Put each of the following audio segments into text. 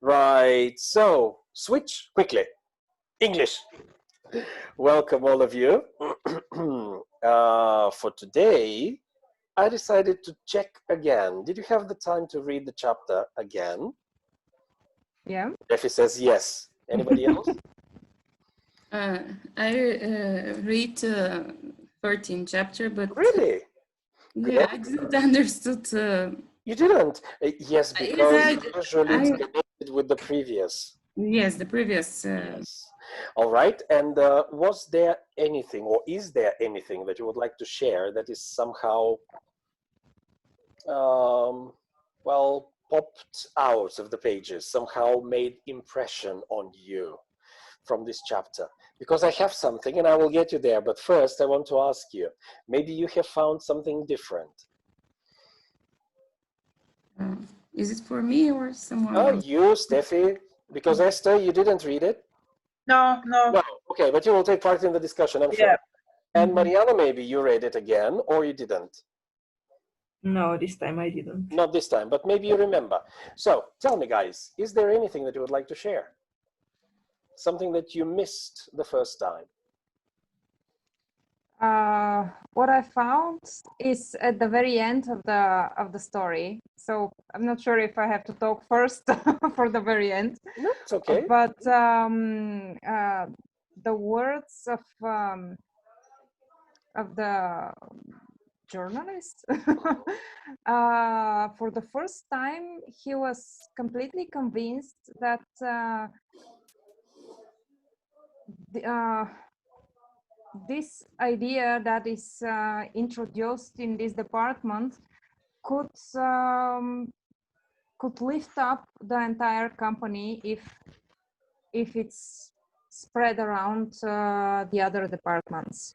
Right, so switch quickly. English. Welcome all of you. For today, I decided to check again. Did you have the time to read the chapter again? Yeah. Effie says yes. Anybody else? I read 13th chapter, but Really? yeah, I didn't understood. You didn't? Yes, because Yes, usually it's I connected with the previous. yes, the previous. Yes. All right. And was there anything, or is there anything that you would like to share that is somehow, well, popped out of the pages, somehow made impression on you from this chapter? Because I have something and I will get you there. But first, I want to ask you, maybe you have found something different. Is it for me or someone Oh, else? you, Steffi, because Esther, you didn't read it? No. No. Okay, but you will take part in the discussion, I'm sure. Yeah. And Mariana, maybe you read it again, or you didn't. No, this time I didn't. Not this time, but maybe you remember. So tell me, guys, is there anything that you would like to share? Something that you missed the first time? What I found is at the very end of the story. So I'm not sure if I have to talk first for the very end. No, it's okay. But the words of the journalist, for the first time, he was completely convinced that this idea that is introduced in this department could lift up the entire company if it's spread around the other departments.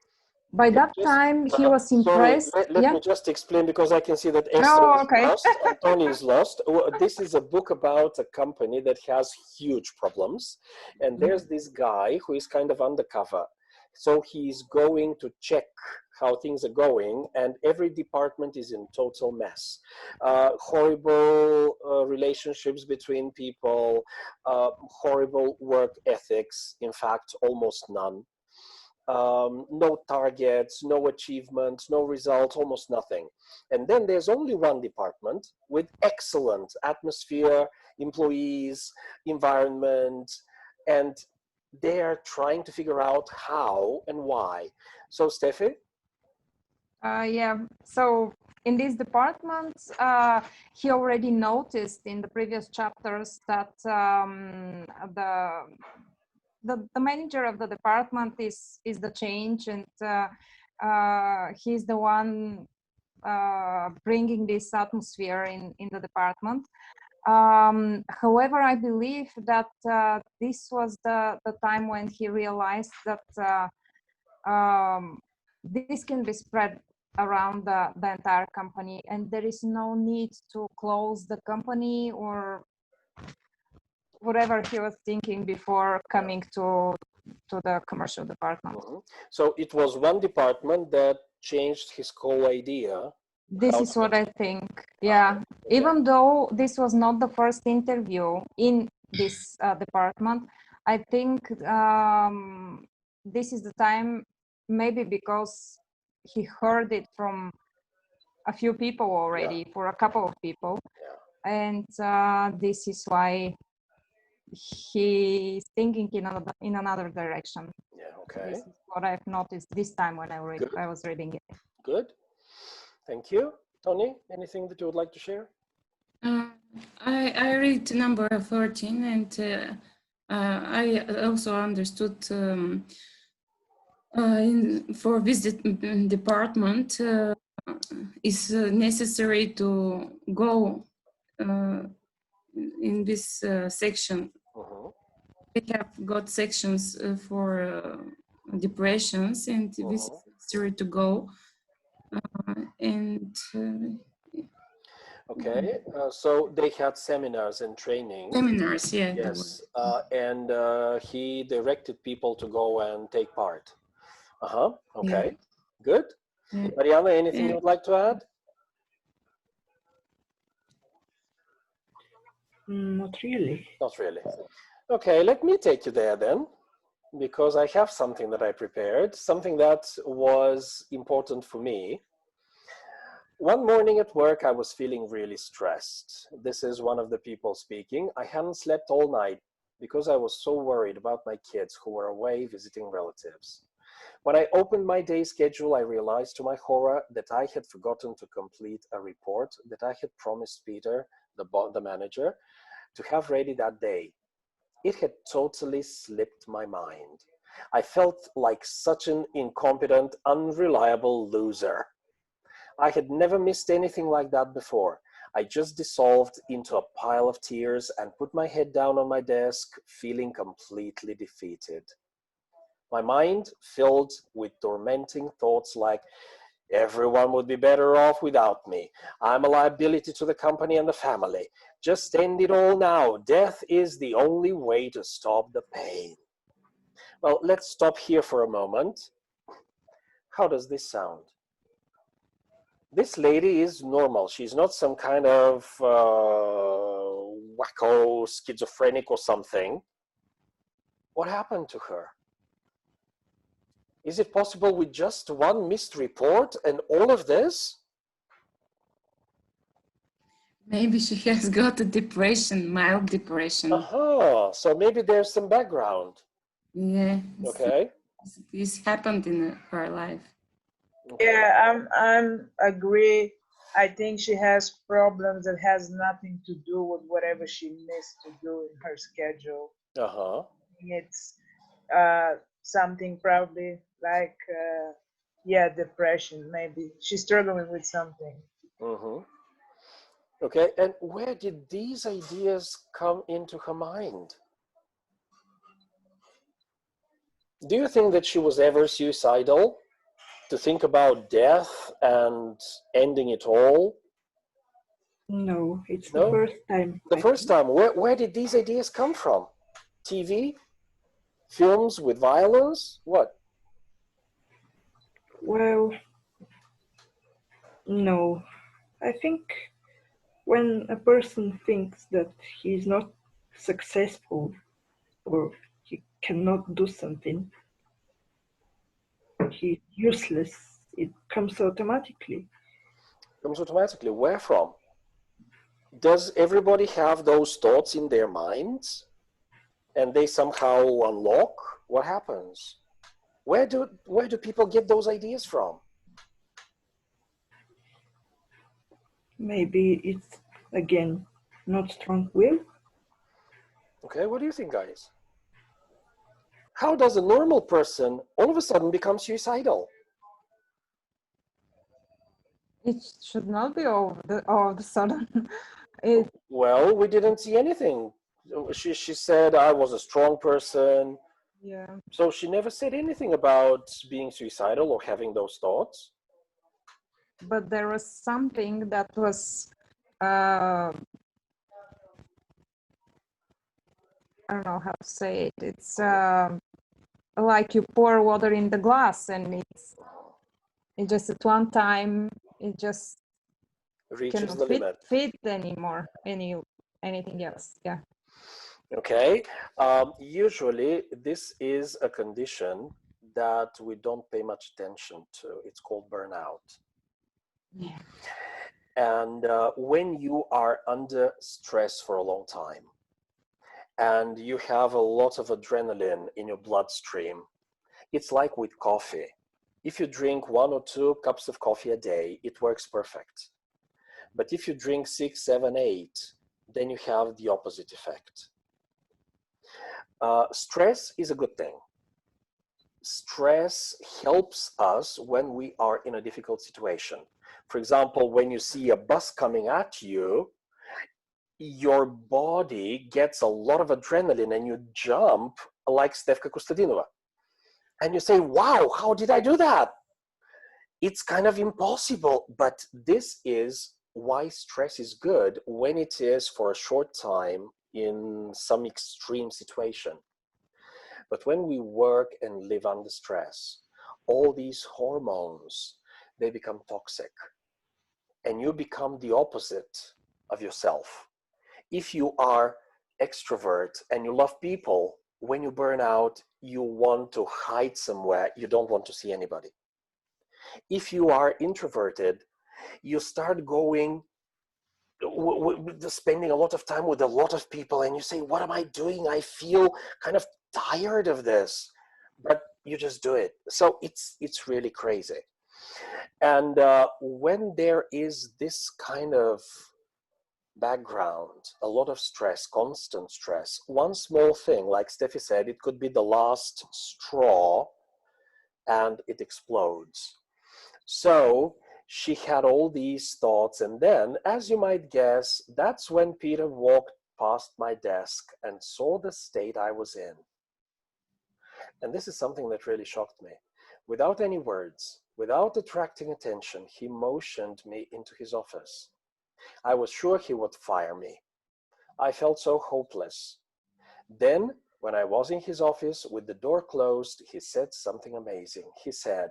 By that time, he was impressed. Sorry, let me just explain, because I can see that Esther is lost and Tony is lost. This is a book about a company that has huge problems. And there's this guy who is kind of undercover. So he's going to check how things are going, and every department is in total mess. Horrible relationships between people, horrible work ethics, in fact, almost none. No targets, no achievements, no results, almost nothing. And then there's only one department with excellent atmosphere, employees, environment, and they're trying to figure out how and why. So, Steffi? Yeah, so in this department, he already noticed in the previous chapters that the manager of the department is the change, and he's the one bringing this atmosphere in the department. However, I believe that this was the time when he realized that this can be spread around the entire company, and there is no need to close the company or whatever he was thinking before coming to the commercial department. So it was one department that changed his whole idea. This is what I think. Yeah, even though this was not the first interview in this department, I think this is the time, maybe because he heard it from a few people already, for a couple of people, and this is why he's thinking in another direction. Yeah, okay. This is what I've noticed this time when I was reading it. Good. Thank you. Tony, anything that you would like to share? I read number 14, and I also understood for this department is necessary to go in this section. We have got sections for depressions, and this is necessary to go. Okay, so they had seminars and training. Seminars, yeah. Yes, and he directed people to go and take part. Okay, good. Mariana, anything you would like to add? Not really. Not really. Okay, let me take you there then, because I have something that I prepared, something that was important for me. One morning at work, I was feeling really stressed. This is one of the people speaking. I hadn't slept all night because I was so worried about my kids who were away visiting relatives. When I opened my day schedule, I realized to my horror that I had forgotten to complete a report that I had promised Peter, the manager, to have ready that day. It had totally slipped my mind. I felt like such an incompetent, unreliable loser. I had never missed anything like that before. I just dissolved into a pile of tears and put my head down on my desk, feeling completely defeated. My mind filled with tormenting thoughts like, everyone would be better off without me. I'm a liability to the company and the family. Just end it all now. Death is the only way to stop the pain. Well, let's stop here for a moment. How does this sound? This lady is normal. She's not some kind of wacko schizophrenic or something. What happened to her? Is it possible with just one missed report and all of this? Maybe she has got a depression, mild depression. So maybe there's some background. Yeah. Okay. This happened in her life. Okay. Yeah, I'm agree. I think she has problems that has nothing to do with whatever she missed to do in her schedule. It's something probably like depression. Maybe she's struggling with something. Okay, and where did these ideas come into her mind? Do you think that she was ever suicidal? To think about death and ending it all? No, it's the first time. The first time. Where did these ideas come from? TV? Films with violence? What? Well, no. I think when a person thinks that he's not successful or he cannot do something, he's useless, it comes automatically. Comes automatically. Where from? Does everybody have those thoughts in their minds and they somehow unlock? What happens? Where do people get those ideas from? Maybe it's, again, not strong will. Okay, what do you think, guys? How does a normal person all of a sudden become suicidal? It should not be all of a sudden. Well, we didn't see anything. She said I was a strong person. Yeah. So she never said anything about being suicidal or having those thoughts. But there was something that was, I don't know how to say it. It's like you pour water in the glass and it's just at one time, it just reaches the limit. Fit anymore, anything else, yeah. Okay, usually this is a condition that we don't pay much attention to. It's called burnout. Yeah. And when you are under stress for a long time and you have a lot of adrenaline in your bloodstream, it's like with coffee. If you drink 1 or 2 cups of coffee a day, it works perfect. But if you drink 6, 7, 8, then you have the opposite effect. Stress is a good thing. Stress helps us when we are in a difficult situation. For example, when you see a bus coming at you, your body gets a lot of adrenaline and you jump like Stefka Kostadinova. And you say, wow, how did I do that? It's kind of impossible, but this is why stress is good when it is for a short time in some extreme situation. But when we work and live under stress, all these hormones, they become toxic. And you become the opposite of yourself. if you are extrovert and you love people, when you burn out, you want to hide somewhere. You don't want to see anybody. If you are introverted, you start going, spending a lot of time with a lot of people, and you say, what am I doing? I feel kind of tired of this, but you just do it. So it's really crazy. And when there is this kind of background, a lot of stress, constant stress, one small thing, like Steffi said, it could be the last straw and it explodes. So she had all these thoughts, and then, as you might guess, that's when Peter walked past my desk and saw the state I was in. And this is something that really shocked me. Without any words, without attracting attention, he motioned me into his office. I was sure he would fire me. I felt so hopeless. Then, when I was in his office with the door closed, he said something amazing. He said,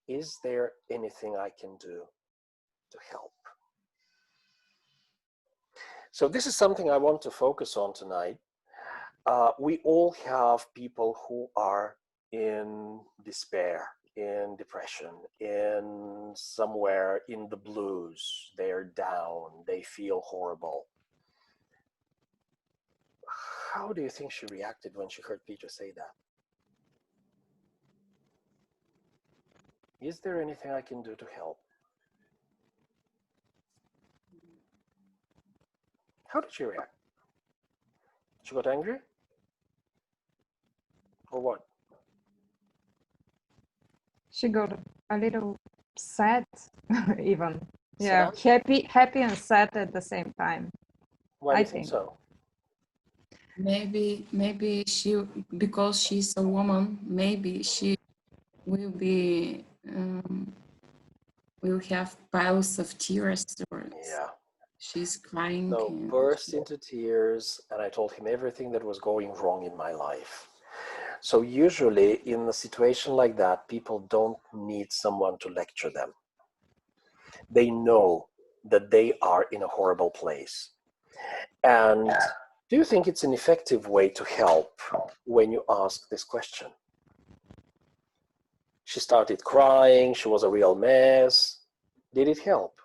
"Is there anything I can do to help?" So this is something I want to focus on tonight. We all have people who are in despair, in depression, in somewhere in the blues. They're down, they feel horrible. How do you think she reacted when she heard Peter say that? Is there anything I can do to help? How did she react? She got angry? Or what? She got a little sad, even. Sad? Yeah, happy and sad at the same time. Why do you think so? Maybe she, because she's a woman, maybe she will be will have piles of tears, or she's crying. So burst into tears, and I told him everything that was going wrong in my life. So usually in a situation like that, people don't need someone to lecture them. They know that they are in a horrible place. And do you think it's an effective way to help when you ask this question? She started crying, she was a real mess. Did it help?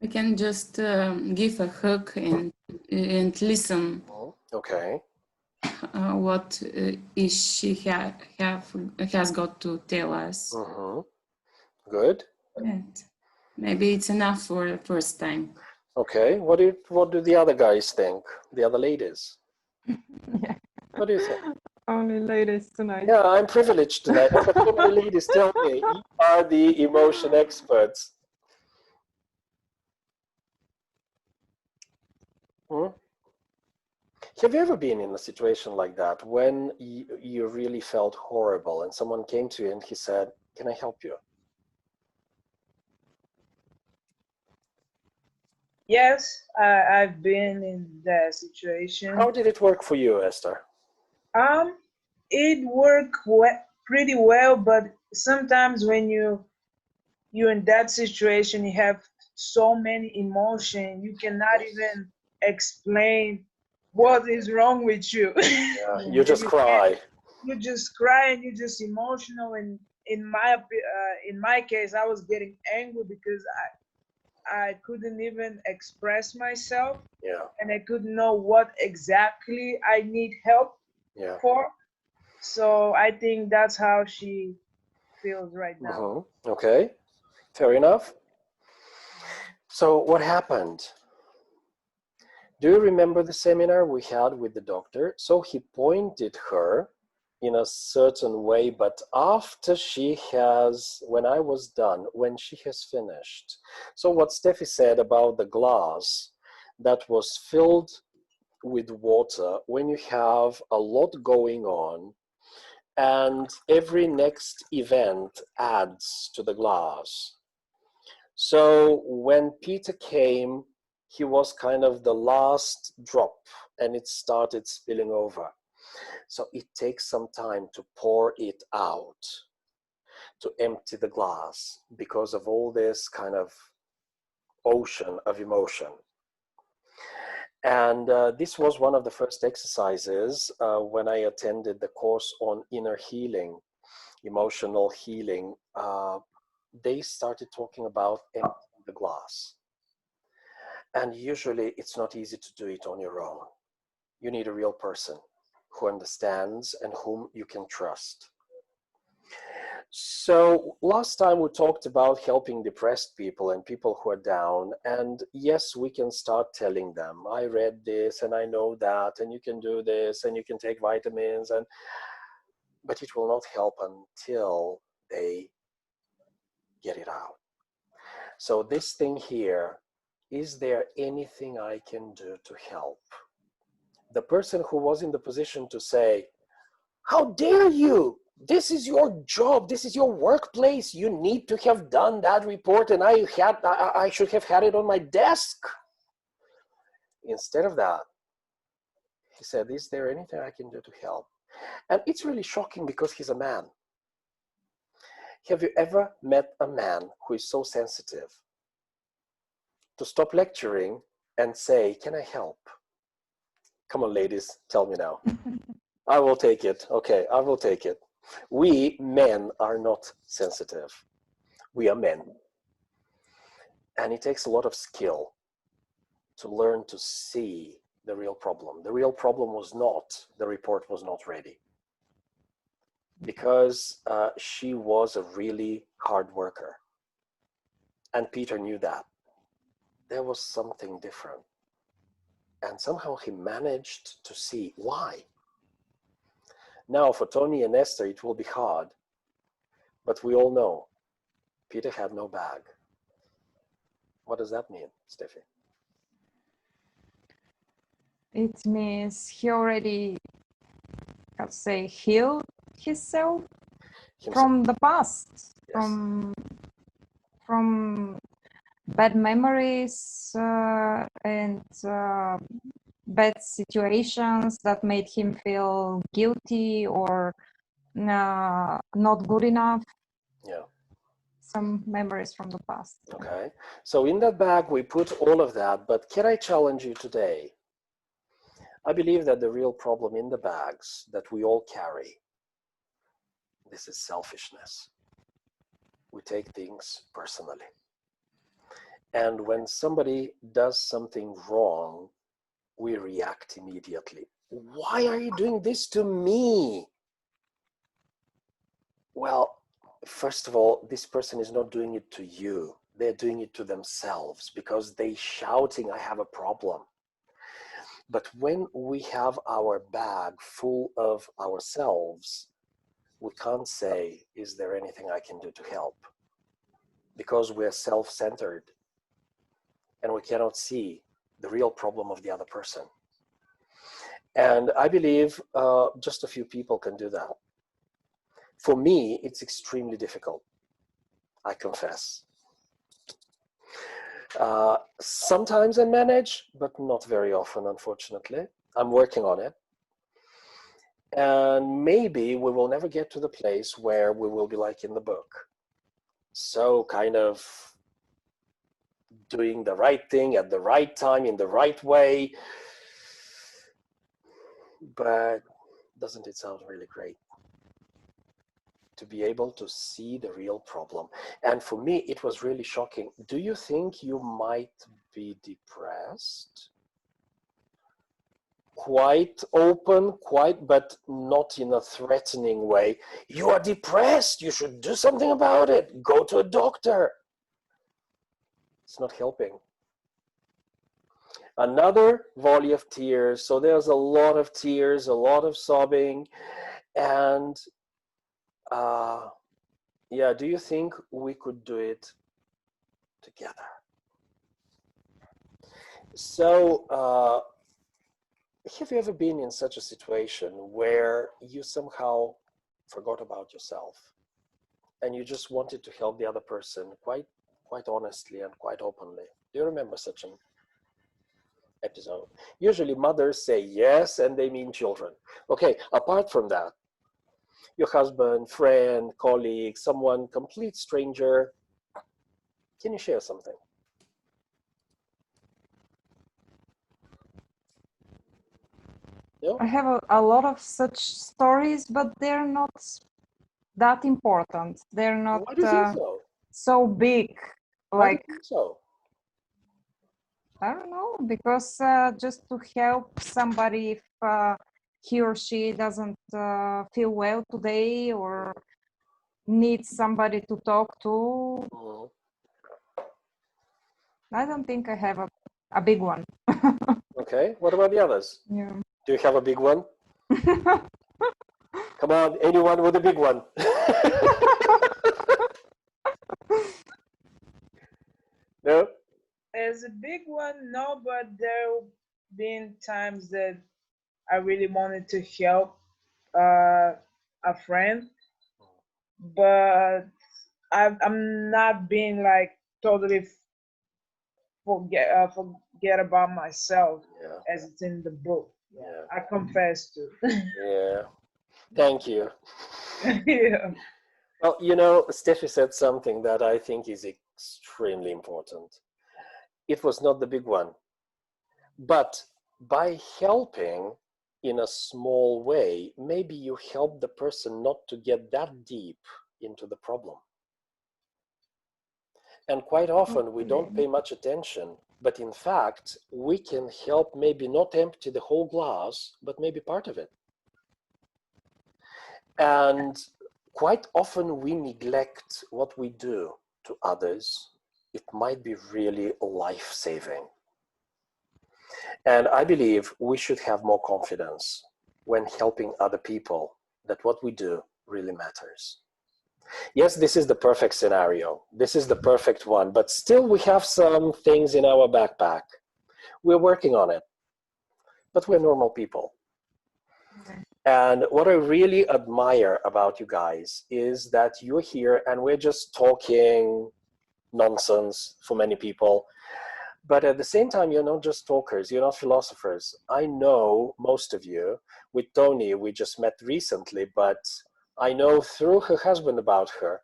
We can just give a hug and listen. Okay. What is she has got to tell us? Good. And maybe it's enough for the first time. Okay. What do the other guys think? The other ladies? Yeah. What do you think? Only ladies tonight. Yeah, I'm privileged tonight. I've got so many ladies tell me, you are the emotion experts. Have you ever been in a situation like that when you really felt horrible and someone came to you and he said, "Can I help you?" Yes, I've been in that situation. How did it work for you, Esther? It worked pretty well, but sometimes when you're in that situation, you have so many emotions, you cannot even explain what is wrong with you. Yeah, you just cry. You just cry and you're just emotional. And in my case, I was getting angry because I couldn't even express myself. Yeah. And I couldn't know what exactly I need help for. So I think that's how she feels right now. Okay, fair enough. So what happened? Do you remember the seminar we had with the doctor? So he pointed her in a certain way, but after when I was done, when she has finished. So what Steffi said about the glass that was filled with water, when you have a lot going on, and every next event adds to the glass. So when Peter came, he was kind of the last drop and it started spilling over. So it takes some time to pour it out. to empty the glass because of all this kind of ocean of emotion. And this was one of the first exercises when I attended the course on inner healing, emotional healing. They started talking about emptying the glass. And usually it's not easy to do it on your own. You need a real person who understands and whom you can trust. So last time we talked about helping depressed people and people who are down, and yes, we can start telling them, I read this and I know that, and you can do this and you can take vitamins, but it will not help until they get it out. So this thing here, is there anything I can do to help? The person who was in the position to say, how dare you? This is your job. This is your workplace. You need to have done that report, and I should have had it on my desk. Instead of that, he said, is there anything I can do to help? And it's really shocking because he's a man. Have you ever met a man who is so sensitive to stop lecturing and say, can I help? Come on, ladies, tell me now. I will take it. Okay, I will take it. We men are not sensitive. We are men. And it takes a lot of skill to learn to see the real problem. The real problem was not, the report was not ready. Because she was a really hard worker. And Peter knew that. There was something different. And somehow he managed to see why. Now, for Tony and Esther, it will be hard. But we all know Peter had no bag. What does that mean, Steffi? It means he already, I'd say, healed himself from the past, yes. from bad memories and bad situations that made him feel guilty or not good enough. Yeah. Some memories from the past. Okay. So in that bag, we put all of that, but can I challenge you today? I believe that the real problem in the bags that we all carry, this is selfishness. We take things personally. And when somebody does something wrong, we react immediately. Why are you doing this to me? Well, first of all, this person is not doing it to you. They're doing it to themselves because they're shouting, I have a problem. But when we have our bag full of ourselves, we can't say, is there anything I can do to help? Because we're self-centered and we cannot see the real problem of the other person. And I believe just a few people can do that. For me, it's extremely difficult, I confess. Sometimes I manage, but not very often, unfortunately. I'm working on it. And maybe we will never get to the place where we will be like in the book. So kind of doing the right thing at the right time, in the right way. But doesn't it sound really great? To be able to see the real problem. And for me, it was really shocking. Do you think you might be depressed? Quite open, but not in a threatening way. You are depressed. You should do something about it. Go to a doctor. It's not helping. Another volley of tears. So there's a lot of tears, a lot of sobbing. And yeah, do you think we could do it together? So, have you ever been in such a situation where you somehow forgot about yourself and you just wanted to help the other person quite honestly and quite openly? Do you remember such an episode? Usually mothers say yes, and they mean children. Okay, apart from that, Your husband, friend, colleague, someone, complete stranger. Can you share something? I have a lot of such stories, but they're not that important. They're not so big. Why do you think so? I don't know, because just to help somebody if he or she doesn't feel well today or needs somebody to talk to. I don't think I have a big one. Okay, what about the others? Yeah. Do you have a big one? Come on, anyone with a big one. No? As a big one, no, but there have been times that I really wanted to help a friend, but I'm not being like totally forget about myself, as it's in the book. I confess to. Yeah. Thank you. Yeah. Well, you know, Steffi said something that I think is extremely important. It was not the big one, but by helping in a small way, maybe you help the person not to get that deep into the problem. And quite often we don't pay much attention, but in fact, we can help maybe not empty the whole glass, but maybe part of it. And quite often we neglect what we do to others. It might be really life-saving. And I believe we should have more confidence when helping other people that what we do really matters. Yes, this is the perfect scenario. This is the perfect one, but still we have some things in our backpack. We're working on it, but we're normal people. And what I really admire about you guys is that you're here and we're just talking nonsense for many people. But at the same time, you're not just talkers, you're not philosophers. I know most of you. With Tony, we just met recently, but I know through her husband about her.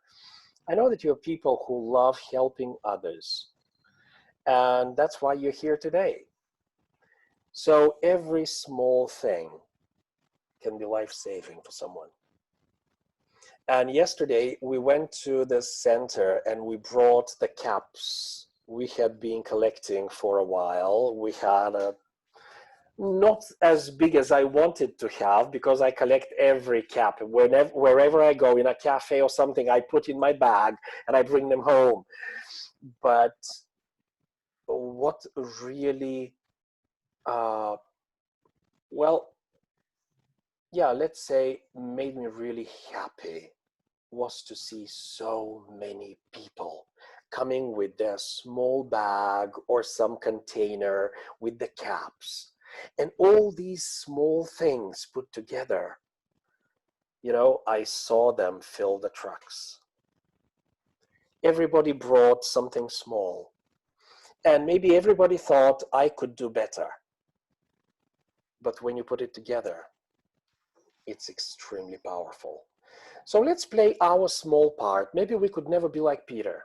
I know that you're people who love helping others. And that's why you're here today. So every small thing can be life-saving for someone. And yesterday we went to the center and we brought the caps we had been collecting for a while. We had a not as big as I wanted to have, because I collect every cap. Wherever I go, in a cafe or something, I put in my bag and I bring them home. But what really, let's say made me really happy was to see so many people coming with their small bag or some container with the caps. And all these small things put together, you know, I saw them fill the trucks. Everybody brought something small. And maybe everybody thought I could do better. But when you put it together, it's extremely powerful. So let's play our small part. Maybe we could never be like Peter.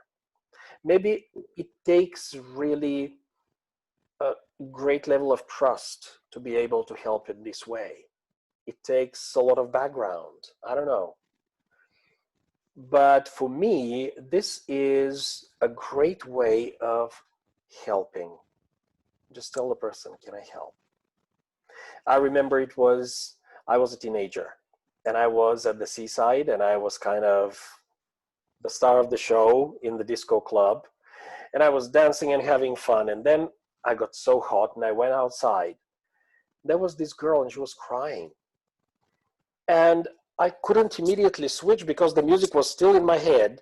Maybe it takes really a great level of trust to be able to help in this way. It takes a lot of background. I don't know. But for me, this is a great way of helping. Just tell the person, can I help? I remember I was a teenager and I was at the seaside and I was kind of the star of the show in the disco club. And I was dancing and having fun. And then I got so hot and I went outside. There was this girl and she was crying. And I couldn't immediately switch because the music was still in my head.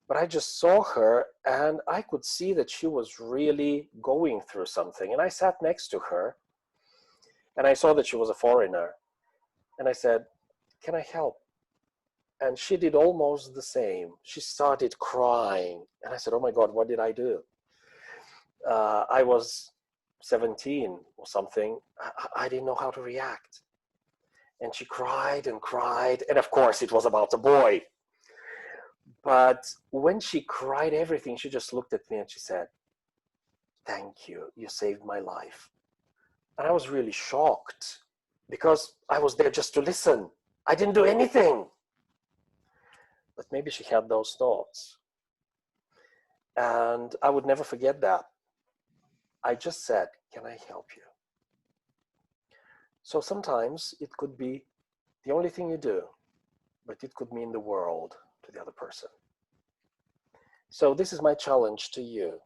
But I just saw her and I could see that she was really going through something. And I sat next to her and I saw that she was a foreigner. And I said, can I help? And she did almost the same. She started crying. And I said, oh my God, what did I do? I was 17 or something. I didn't know how to react. And she cried and cried. And of course, it was about a boy. But when she cried everything, she just looked at me and she said, "Thank you. You saved my life." And I was really shocked because I was there just to listen. I didn't do anything. But maybe she had those thoughts. And I would never forget that. I just said, "Can I help you?" So sometimes it could be the only thing you do, but it could mean the world to the other person. So this is my challenge to you.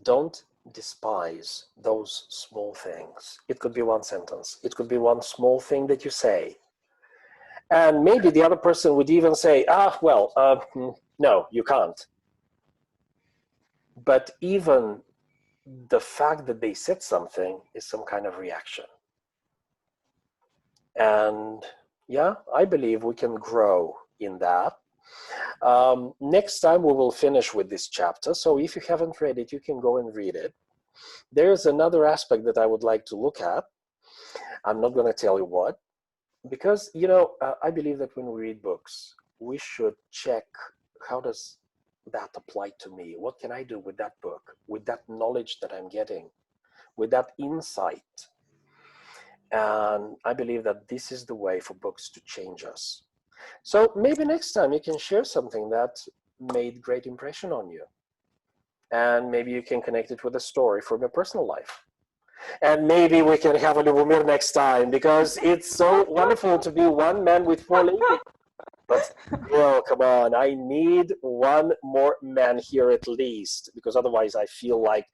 Don't despise those small things. It could be one sentence. It could be one small thing that you say. And maybe the other person would even say, no, you can't. But even the fact that they said something is some kind of reaction. And yeah, I believe we can grow in that. Next time we will finish with this chapter. So if you haven't read it, you can go and read it. There's another aspect that I would like to look at. I'm not going to tell you what, because, I believe that when we read books, we should check, how does that apply to me? What can I do with that book, with that knowledge that I'm getting, with that insight? And I believe that this is the way for books to change us. So maybe next time you can share something that made great impression on you. And maybe you can connect it with a story from your personal life. And maybe we can have a Lubomir next time, because it's so wonderful to be one man with 4 ladies. But, come on, I need one more man here at least, because otherwise I feel like,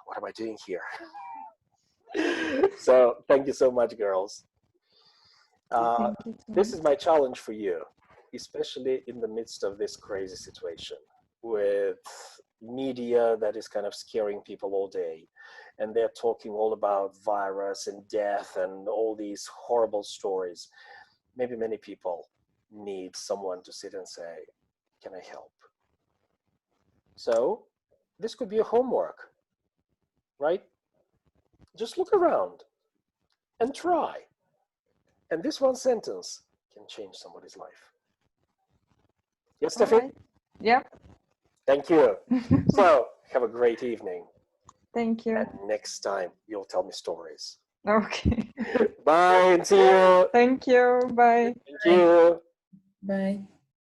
what am I doing here? So thank you so much, girls. This is my challenge for you, especially in the midst of this crazy situation with media that is kind of scaring people all day. And they're talking all about virus and death and all these horrible stories. Maybe many people need someone to sit and say, "Can I help?" So this could be a homework, right? Just look around and try. And this one sentence can change somebody's life. Yes, Steffi? Right. Yep. Thank you. So have a great evening. Thank you. And next time you'll tell me stories. Okay. Bye and see you. Thank you. Bye. Thank you. Bye.